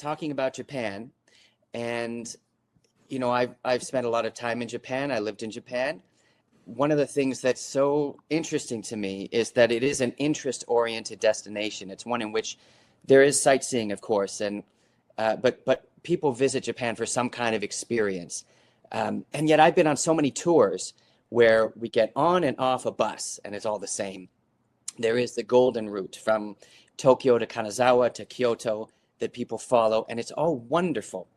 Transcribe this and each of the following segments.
talking about Japan, and I've spent a lot of time in Japan. I lived in Japan. One of the things that's so interesting to me is that it is an interest-oriented destination. It's one in which there is sightseeing, of course, and but people visit Japan for some kind of experience. And yet I've been on so many tours where we get on and off a bus and it's all the same. There is the golden route from Tokyo to Kanazawa to Kyoto that people follow, and it's all wonderful.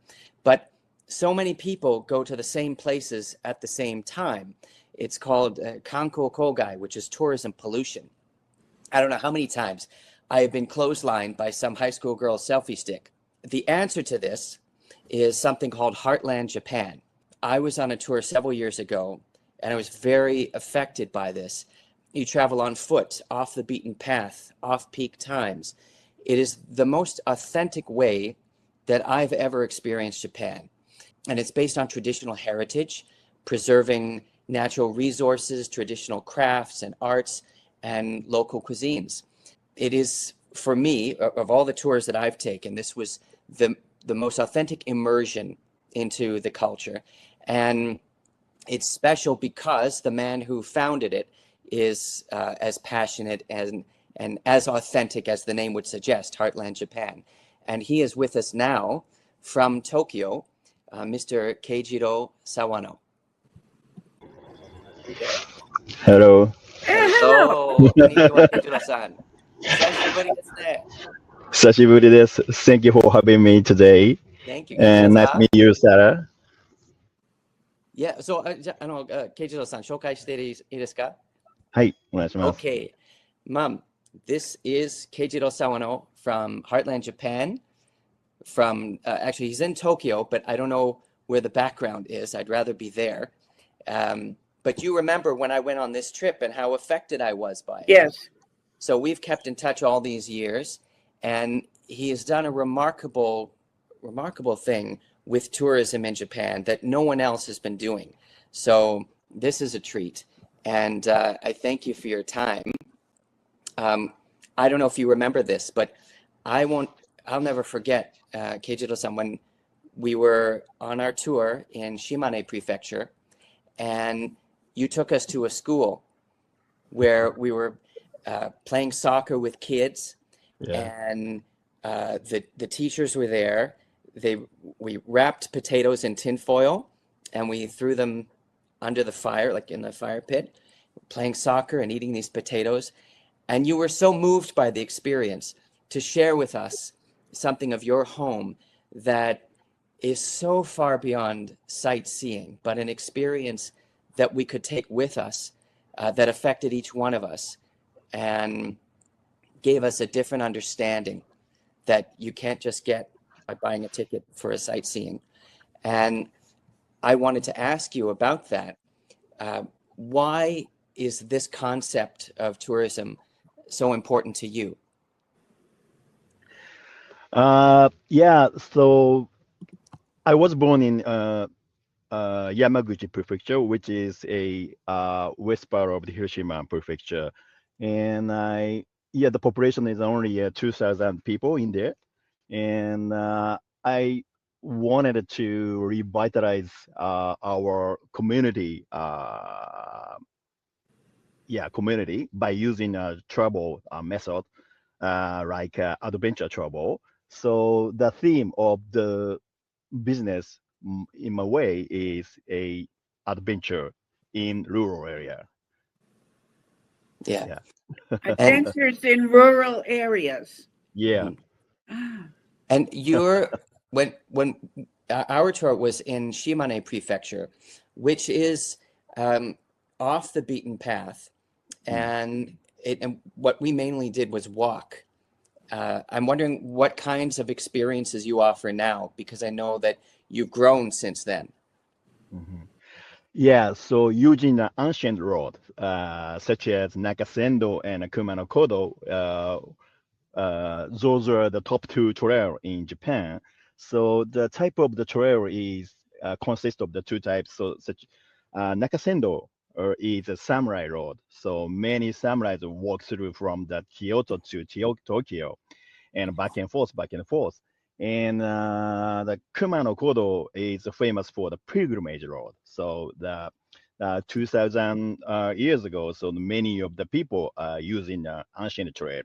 But so many people go to the same places at the same time. It's called Kanko Kogai, which is tourism pollution. I don't know how many times I have been clotheslined by some high school girl's selfie stick. The answer to this is something called Heartland Japan. I was on a tour several years ago, and I was very affected by this. You travel on foot, off the beaten path, off peak times. It is the most authentic way that I've ever experienced Japan. And it's based on traditional heritage, preserving natural resources, traditional crafts and arts, and local cuisines. It is, for me, of all the tours that I've taken, this was the most authentic immersion into the culture. And it's special because the man who founded it is as passionate and as authentic as the name would suggest, Heartland Japan. And he is with us now from Tokyo, Mr. Keijiro Sawano. Hello. Hello. Konnichiwa, Keijiro-san. 久しぶりですね。久しぶりです。Thank you for having me today. Thank you. And nice to meet you, Sara. Yeah, so, ケイジローさん、紹介していいですか？はい、お願いします。Okay. Mom, this is Keijiro Sawano from Heartland, Japan. Actually, he's in Tokyo, but I don't know where the background is. I'd rather be there. But you remember when I went on this trip and how affected I was by it. Yes. So we've kept in touch all these years, and he has done a remarkable thing with tourism in Japan that no one else has been doing. So this is a treat, and I thank you for your time. I don't know if you remember this, but I'll never forget, Keijiro-san, when we were on our tour in Shimane Prefecture, and you took us to a school where we were playing soccer with kids, and the teachers were there. We wrapped potatoes in tinfoil, and we threw them under the fire, like in the fire pit, playing soccer and eating these potatoes. And you were so moved by the experience to share with us something of your home that is so far beyond sightseeing, but an experience that we could take with us that affected each one of us and gave us a different understanding that you can't just get by buying a ticket for a sightseeing. And I wanted to ask you about that. Why is this concept of tourism so important to you? So I was born in Yamaguchi Prefecture, which is a west part of the Hiroshima Prefecture. And the population is only 2,000 people in there. And I wanted to revitalize our community, community by using a travel method like adventure travel. So the theme of the business, in my way, is a adventure in rural area. Yeah. Adventures in rural areas. Yeah. And when our tour was in Shimane Prefecture, which is off the beaten path, and what we mainly did was walk. I'm wondering what kinds of experiences you offer now, because I know that you've grown since then. Yeah, so using an ancient road, such as Nakasendo and Kumano-Kodo, those are the top two trails in Japan. So the type of the trail is consists of the two types. So such Nakasendo is a samurai road. So many samurais walk through from the Kyoto to Tokyo and back and forth. And the Kumano Kodo is famous for the pilgrimage road. So the 2,000 years ago, so many of the people are using the ancient trail,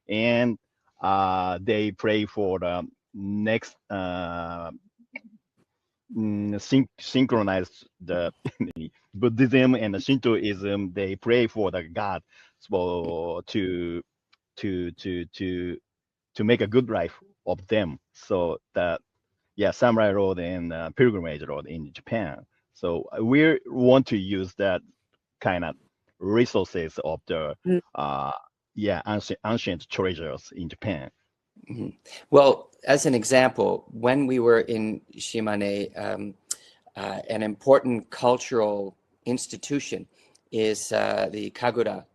and they pray for the next synchronized the Buddhism and the Shintoism. They pray for the God for to to to to make a good life of them. So that, yeah, Samurai Road and Pilgrimage Road in Japan. So we want to use that kind of resources of the Mm. ancient treasures in Japan. Mhm. Well, as an example, when we were in Shimane, an important cultural institution is the Kagura,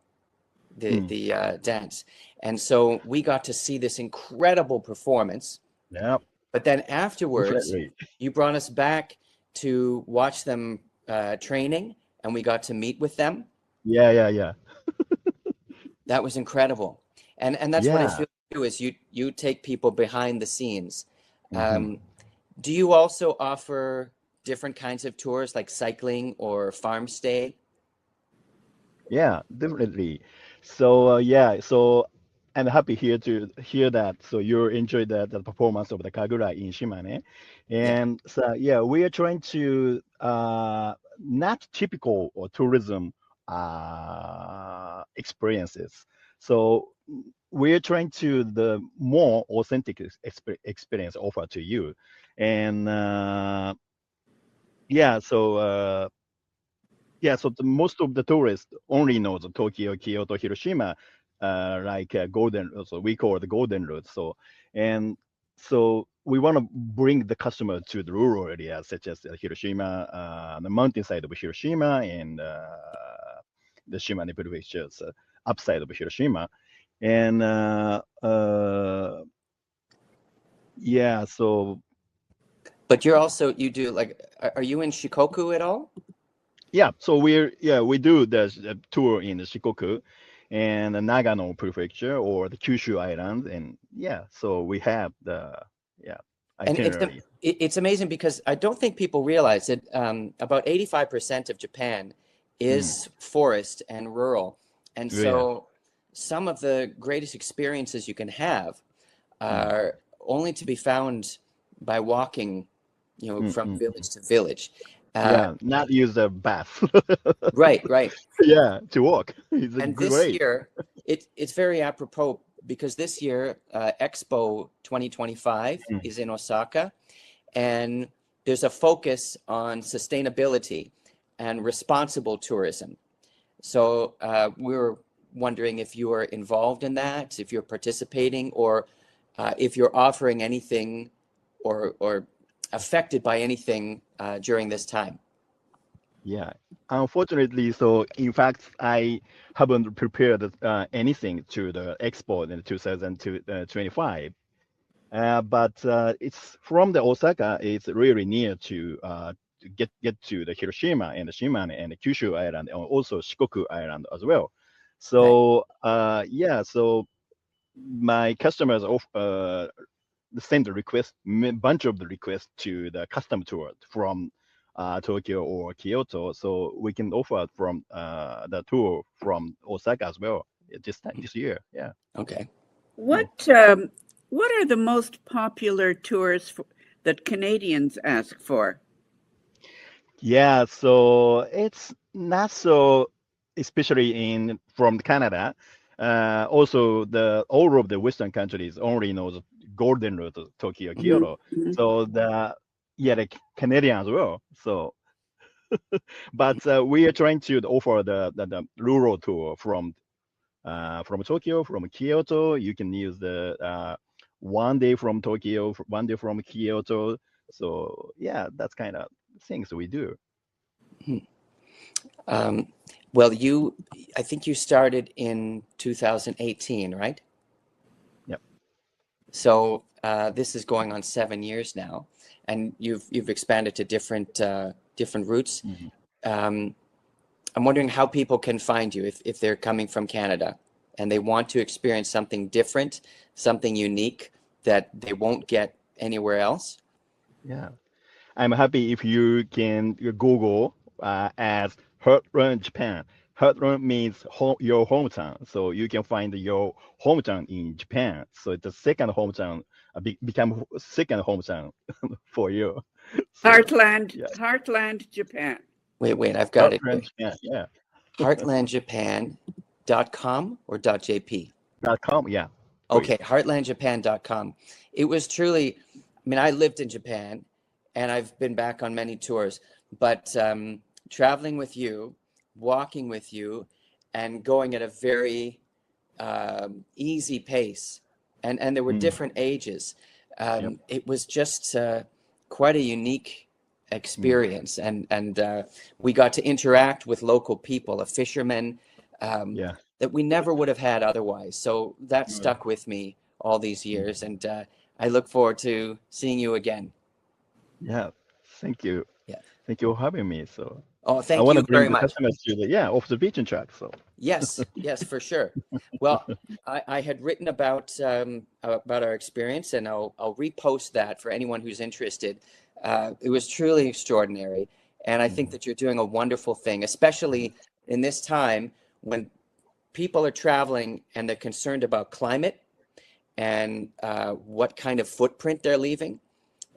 the dance. And so we got to see this incredible performance. Yeah, But then afterwards, definitely. you brought us back to watch them training, and we got to meet with them. Yeah. That was incredible. And that's what I Yeah. feel too, is you take people behind the scenes. Mhm. Do you also offer different kinds of tours like cycling or farm stay? Yeah, definitely. So so I'm happy here to hear that. So you enjoyed the performance of the Kagura in Shimane, Yeah. and so yeah, we are trying to not typical or tourism experiences. So we're trying to the more authentic experience offer to you, and yeah, so. Yeah, so most of the tourists only know the Tokyo, Kyoto, Hiroshima, like golden. So we call it the golden route. So and so we want to bring the customer to the rural areas such as Hiroshima, the mountainside of Hiroshima, and the Shimane prefecture's upside of Hiroshima, and yeah. So But you're also, you do like, are you in Shikoku at all? yeah, so we do the tour in the Shikoku and the Nagano prefecture or the Kyushu Islands, and yeah, so we have the yeah And itinerary. it's amazing because I don't think people realize that about 85% of Japan Mm. is forest and rural. And Yeah. so some of the greatest experiences you can have Mm. are only to be found by walking, from Mm. village to village. Uh, Yeah, not use the bus. right, right. Yeah, to walk. It's And this great. year, it's very apropos because this year, Expo 2025 Mm. is in Osaka, and there's a focus on sustainability and responsible tourism. So we were wondering if you are involved in that, if you're participating, or if you're offering anything or affected by anything during this time. Yeah, unfortunately, so in fact, I haven't prepared anything to the expo in 2025. But it's from the Osaka. It's really near to get to the Hiroshima and the Shimane and the Kyushu Island and also Shikoku Island as well. Right. So yeah, so my customers send a request, bunch of the requests to the custom tour from Tokyo or Kyoto, so we can offer from the tour from Osaka as well this year. Yeah. Okay. What what are the most popular tours that Canadians ask for? Yeah, so it's not so, especially in from Canada. Also, the all of the Western countries only know the golden route to Tokyo, Mhm, Kyoto. mhm. So the Canadian as well. So, but we are trying to offer the rural tour from Tokyo, from Kyoto. You can use the one day from Tokyo, one day from Kyoto. So yeah, that's kind of things we do. Hmm. Well, I think you started in 2018, right? Yep. So this is going on 7 years now, and you've expanded to different routes. Mhm. Um, I'm wondering how people can find you if they're coming from Canada and they want to experience something different, something unique that they won't get anywhere else. Yeah. I'm happy if you can Google as Heartland, Japan. Heartland means your hometown. So you can find your hometown in Japan. So it's the second hometown, become second hometown for you. So, Heartland, yeah. Heartland, Japan. Wait, I've got it. Heartland, Japan, yeah. Heartlandjapan.com or .jp? .com, yeah. Okay, heartlandjapan.com. It was truly, I mean, I lived in Japan and I've been back on many tours, but traveling with you, walking with you, and going at a very easy pace, and there were different ages. It was just quite a unique experience, and we got to interact with local people, a fisherman, that we never would have had otherwise. So that stuck with me all these years, and I look forward to seeing you again. Yeah, thank you. Yeah, thank you for having me. So thank I want you to bring very the much. customers to the off the beaten track. So Yes, for sure. Well, I had written about our experience, and I'll repost that for anyone who's interested. It was truly extraordinary, and I think that you're doing a wonderful thing, especially in this time when people are traveling and they're concerned about climate and what kind of footprint they're leaving.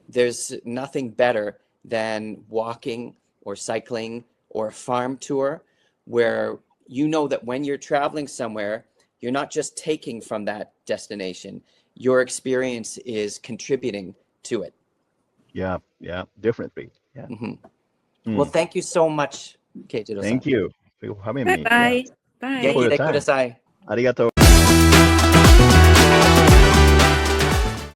There's nothing better than walking or cycling or a farm tour where you know that when you're traveling somewhere, you're not just taking from that destination. Your experience is contributing to it. yeah, definitely. Yeah. Well, thank you so much, Keijiro-san. Thank you for having me. Bye. Yeah. Bye. 元気でください。ありがとう。